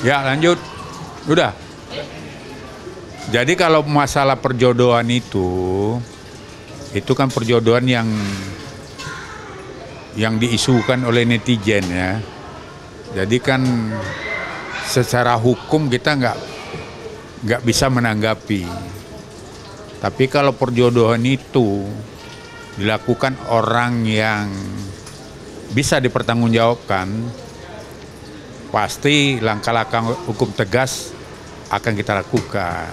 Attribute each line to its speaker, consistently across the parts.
Speaker 1: Ya lanjut, udah. Jadi kalau masalah perjodohan itu kan perjodohan yang diisukan oleh netizen ya. Jadi kan secara hukum kita nggak bisa menanggapi. Tapi kalau perjodohan itu dilakukan orang yang bisa dipertanggungjawabkan, pasti langkah-langkah hukum tegas akan kita lakukan.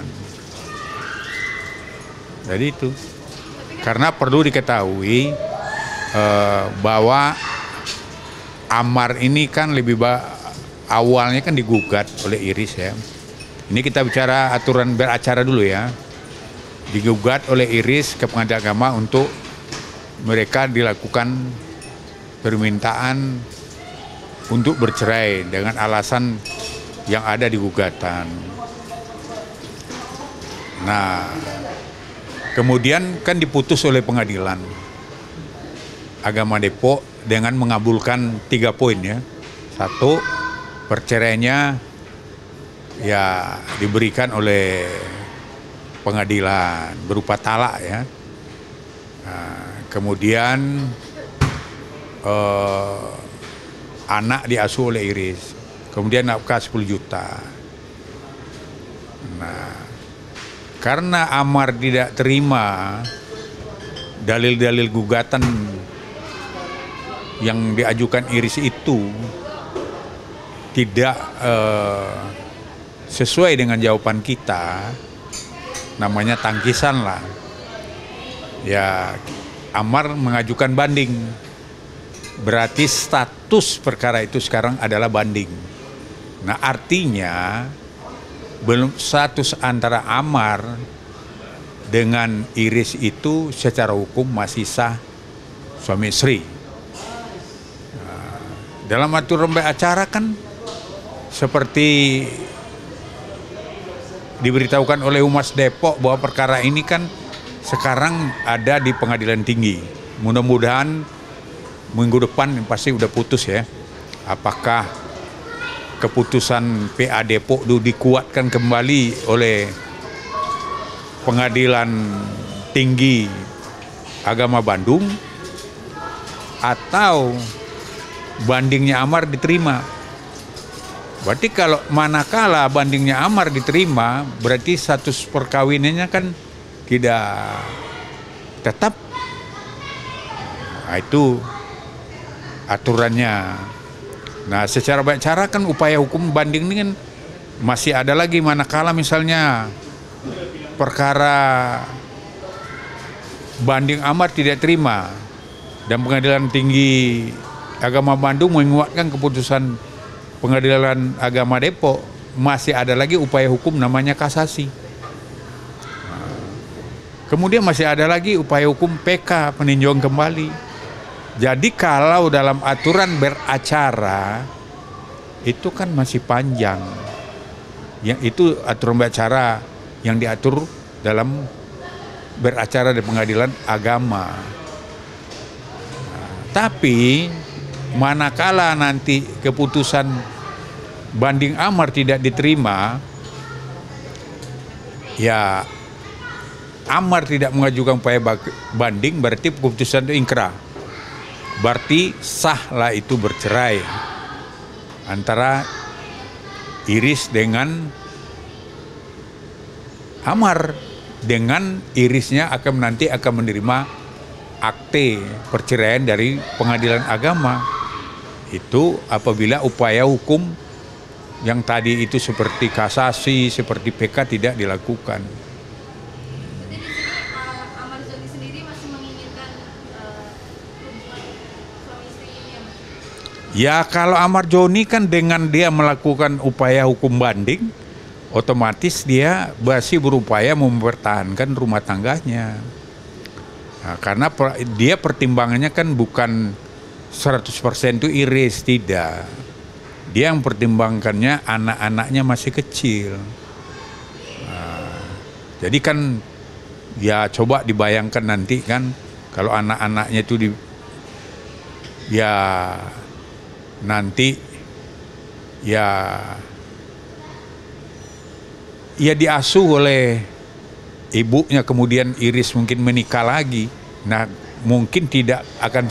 Speaker 1: Jadi itu. Karena perlu diketahui bahwa Amar ini kan awalnya kan digugat oleh Iris ya. Ini kita bicara aturan beracara dulu ya. Digugat oleh Iris ke Pengadilan Agama untuk mereka dilakukan permintaan untuk bercerai dengan alasan yang ada di gugatan. Nah, kemudian kan diputus oleh Pengadilan Agama Depok dengan mengabulkan 3 poin ya. 1, perceraiannya ya diberikan oleh pengadilan berupa talak ya. Nah, kemudian anak diasuh oleh Iris. Kemudian nafkah 10 juta. Nah, karena Amar tidak terima dalil-dalil gugatan yang diajukan Iris itu tidak sesuai dengan jawaban kita, namanya tangkisan lah. Ya, Amar mengajukan banding. Berarti status perkara itu sekarang adalah banding. Nah, artinya belum status antara Amar dengan Iris itu secara hukum masih sah suami istri. Nah, dalam aturan acara kan seperti diberitahukan oleh Humas Depok bahwa perkara ini kan sekarang ada di Pengadilan Tinggi. Mudah-mudahan minggu depan pasti udah putus ya. Apakah keputusan PA Depok itu dikuatkan kembali oleh Pengadilan Tinggi Agama Bandung atau bandingnya Amar diterima. Berarti kalau manakala bandingnya Amar diterima, berarti status perkawinannya kan tidak tetap. Nah, itu aturannya. Nah, secara banyak cara kan upaya hukum banding ini kan masih ada lagi, manakala misalnya perkara banding Amar tidak terima dan Pengadilan Tinggi Agama Bandung menguatkan keputusan Pengadilan Agama Depok, masih ada lagi upaya hukum namanya kasasi. Kemudian masih ada lagi upaya hukum PK, peninjauan kembali. Jadi kalau dalam aturan beracara itu kan masih panjang. Yang itu aturan beracara yang diatur dalam beracara di Pengadilan Agama. Tapi manakala nanti keputusan banding Amar tidak diterima, ya Amar tidak mengajukan upaya banding, berarti keputusan itu ingkrah. Berarti sahlah itu bercerai antara Iris dengan Amar, dengan Irisnya nanti akan menerima akte perceraian dari Pengadilan Agama. Itu apabila upaya hukum yang tadi itu seperti kasasi, seperti PK tidak dilakukan.
Speaker 2: Jadi di sini Amar Zoni sendiri masih menginginkan suami istri ini ya, Mas?
Speaker 1: Ya, kalau Amar Joni kan dengan dia melakukan upaya hukum banding, otomatis dia masih berupaya mempertahankan rumah tangganya. Nah, karena dia pertimbangannya kan bukan 100% itu Iris, tidak. Dia yang pertimbangkannya anak-anaknya masih kecil. Nah, jadi kan ya coba dibayangkan nanti kan kalau anak-anaknya itu ya nanti ya ia diasuh oleh ibunya, kemudian Iris mungkin menikah lagi. Nah, mungkin tidak akan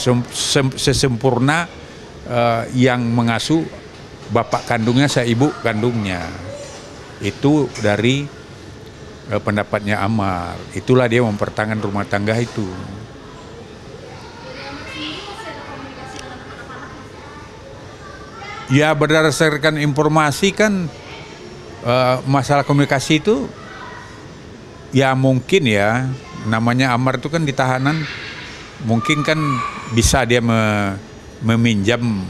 Speaker 1: sesempurna yang mengasuh bapak kandungnya ibu kandungnya. Itu dari pendapatnya Amar. Itulah dia mempertahankan rumah tangga itu.
Speaker 2: Dari Amar sendiri masih ada komunikasi dengan anak-anak Mas?
Speaker 1: Ya, berdasarkan informasi kan masalah komunikasi itu ya mungkin ya, namanya Amar itu kan di tahanan, mungkin kan bisa dia meminjam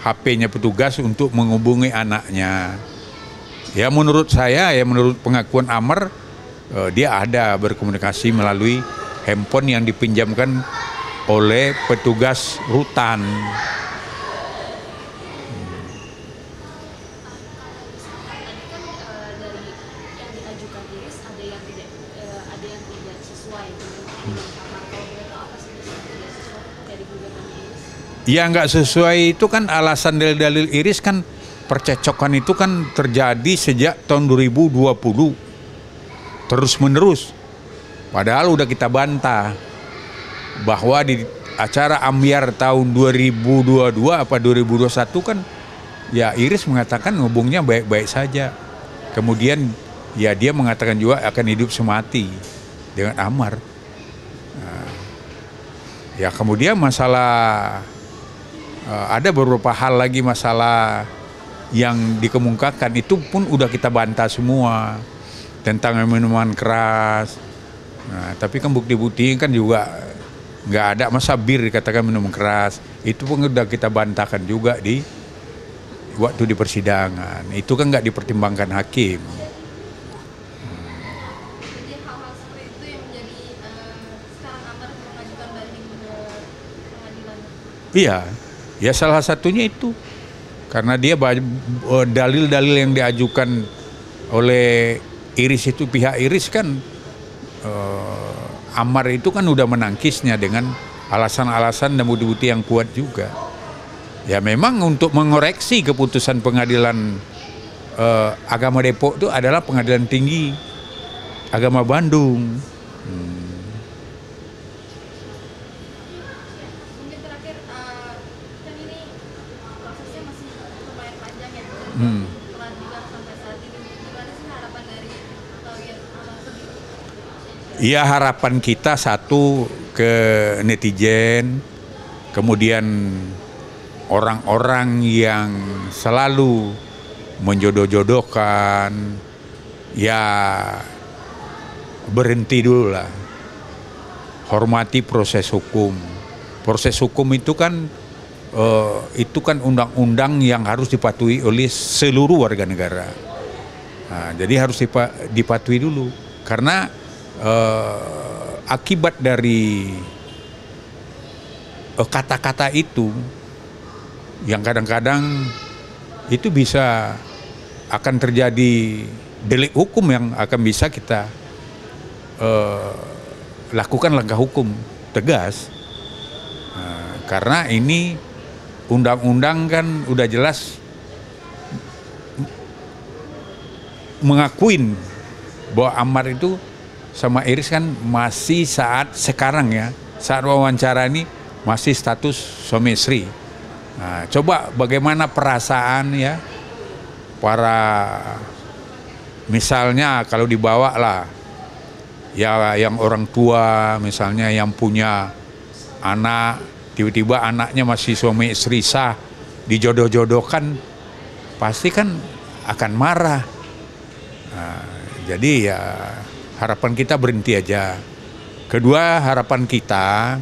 Speaker 1: HP-nya petugas untuk menghubungi anaknya. Ya menurut saya, ya menurut pengakuan Amar, dia ada berkomunikasi melalui handphone yang dipinjamkan oleh petugas rutan.
Speaker 2: Tadi kan dari yang diajukan Iris ada yang tidak sesuai dengan panggilan Amar. Kalau boleh tahu apa sih yang tidak sesuai dari gugatan Iris?
Speaker 1: Ya nggak sesuai itu kan alasan dalil-dalil Iris kan, percecokan itu kan terjadi sejak tahun 2020 terus menerus. Padahal udah kita bantah bahwa di acara Ambyar tahun 2022 apa 2021 kan ya Iris mengatakan hubungnya baik-baik saja. Kemudian ya dia mengatakan juga akan hidup semati dengan Amar. Nah, ya kemudian masalah ada beberapa hal lagi masalah yang dikemukakan itu pun udah kita bantah semua tentang minuman keras. Nah, tapi kan bukti-bukti kan juga nggak ada, masa bir dikatakan minuman keras. Itu pun udah kita bantahkan juga di waktu di persidangan. Itu kan nggak dipertimbangkan hakim.
Speaker 2: Jadi hal-hal seperti itu yang menjadi sekarang Amar mengajukan banding ke pengadilan.
Speaker 1: Iya, ya salah satunya itu. Karena dia dalil-dalil yang diajukan oleh Iris itu, pihak Iris kan Amar itu kan udah menangkisnya dengan alasan-alasan dan bukti-bukti yang kuat juga. Ya memang untuk mengoreksi keputusan pengadilan agama Depok itu adalah pengadilan tinggi agama Bandung.
Speaker 2: Mungkin terakhir kan ini prosesnya masih lumayan panjang ya. Peradilan sampai saat ini gimana sih harapan dari lawyer Amar sendiri?
Speaker 1: Ya harapan kita satu ke netizen, kemudian orang-orang yang selalu menjodoh-jodohkan, ya berhenti dulu lah. Hormati proses hukum. Proses hukum itu kan undang-undang yang harus dipatuhi oleh seluruh warga negara. Nah, jadi harus dipatuhi dulu. Karena akibat dari kata-kata itu yang kadang-kadang itu bisa akan terjadi delik hukum yang akan bisa kita lakukan langkah hukum tegas. Karena ini undang-undang kan udah jelas mengakuin bahwa Amar itu sama Iris kan masih saat sekarang ya, saat wawancara ini masih status suami istri. Nah, coba bagaimana perasaan ya para, misalnya kalau dibawa lah ya yang orang tua misalnya yang punya anak, tiba-tiba anaknya masih suami istri sah, dijodoh-jodohkan, pasti kan akan marah. Nah, jadi ya harapan kita berhenti aja. Kedua, harapan kita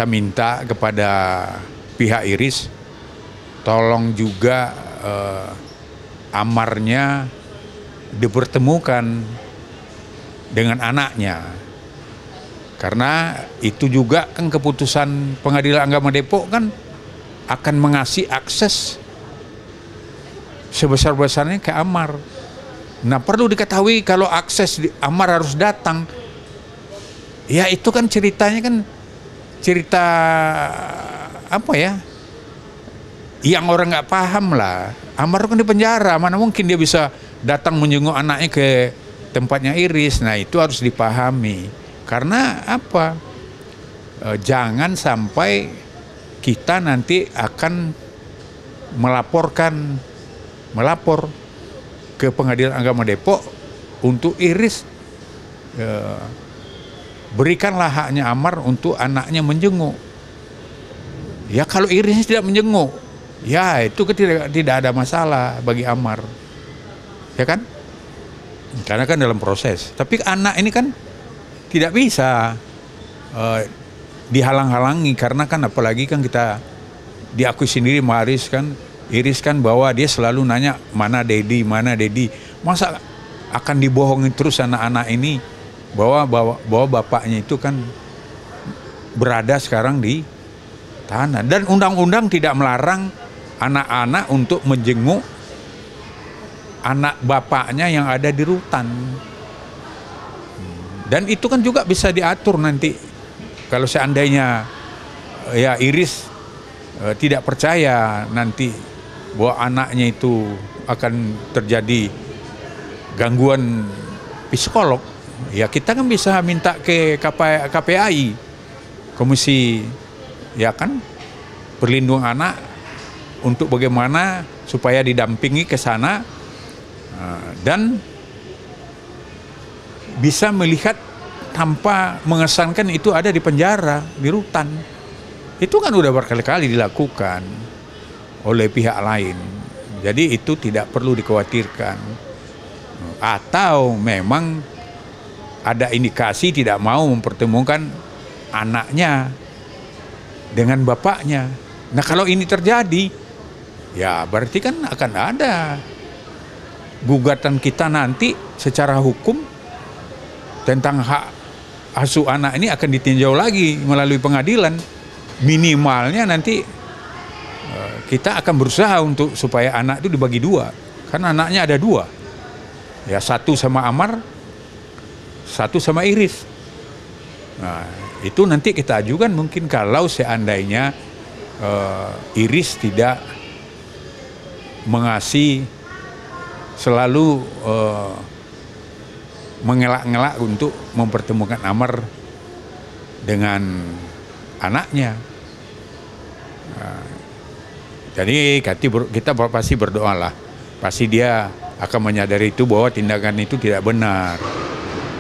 Speaker 1: minta kepada pihak Iris, tolong juga Amarnya dipertemukan dengan anaknya. Karena itu juga kan keputusan Pengadilan Agama Depok kan akan mengasih akses sebesar-besarnya ke Amar. Nah, perlu diketahui kalau akses Amar harus datang, ya itu kan ceritanya kan cerita apa ya, yang orang nggak paham lah. Amar kan di penjara, mana mungkin dia bisa datang menjenguk anaknya ke tempatnya Iris. Nah itu harus dipahami. Karena apa? Jangan sampai kita nanti akan melapor ke Pengadilan Agama Depok untuk Iris berikanlah haknya Amar untuk anaknya menjenguk. Ya kalau Iris tidak menjenguk, ya itu tidak ada masalah bagi Amar, ya kan? Karena kan dalam proses. Tapi anak ini kan tidak bisa dihalang-halangi, karena kan apalagi kan kita diakui sendiri Iris kan bahwa dia selalu nanya mana Dedi. Masa akan dibohongi terus anak-anak ini bahwa bapaknya itu kan berada sekarang di tahanan. Dan undang-undang tidak melarang anak-anak untuk menjenguk anak bapaknya yang ada di rutan. Dan itu kan juga bisa diatur nanti kalau seandainya ya Iris tidak percaya nanti bahwa anaknya itu akan terjadi gangguan psikolog, ya kita kan bisa minta ke KPAI, Komisi ya kan Perlindungan Anak, untuk bagaimana supaya didampingi ke sana dan bisa melihat tanpa mengesankan itu ada di penjara, di rutan. Itu kan udah berkali-kali dilakukan oleh pihak lain. Jadi itu tidak perlu dikhawatirkan. Atau memang ada indikasi tidak mau mempertemukan anaknya dengan bapaknya. Nah kalau ini terjadi, ya berarti kan akan ada gugatan kita nanti secara hukum tentang hak asuh anak ini akan ditinjau lagi melalui pengadilan. Minimalnya nanti kita akan berusaha untuk supaya anak itu dibagi dua, karena anaknya ada dua, ya satu sama Amar, satu sama Iris. Nah itu nanti kita ajukan mungkin kalau seandainya Iris tidak mengasih selalu mengelak-ngelak untuk mempertemukan Amar dengan anaknya. Jadi kita pasti berdoa lah, pasti dia akan menyadari itu bahwa tindakan itu tidak benar.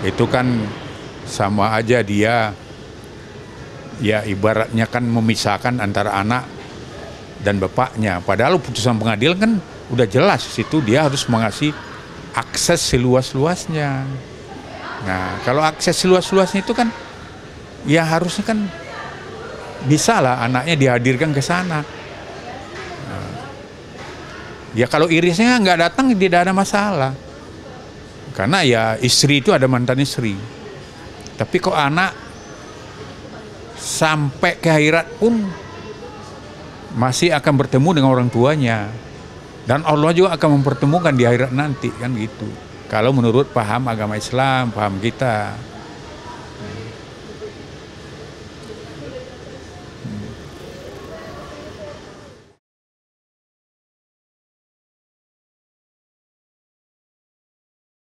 Speaker 1: Itu kan sama aja dia ya ibaratnya kan memisahkan antara anak dan bapaknya. Padahal putusan pengadilan kan udah jelas situ dia harus mengasih akses seluas-luasnya. Nah kalau akses seluas-luasnya itu kan ya harusnya kan bisa lah anaknya dihadirkan ke sana. Ya kalau Irisnya nggak datang tidak ada masalah, karena ya istri itu ada mantan istri. Tapi kok anak sampai ke akhirat pun masih akan bertemu dengan orang tuanya, dan Allah juga akan mempertemukan di akhirat nanti kan gitu. Kalau menurut paham agama Islam, paham kita.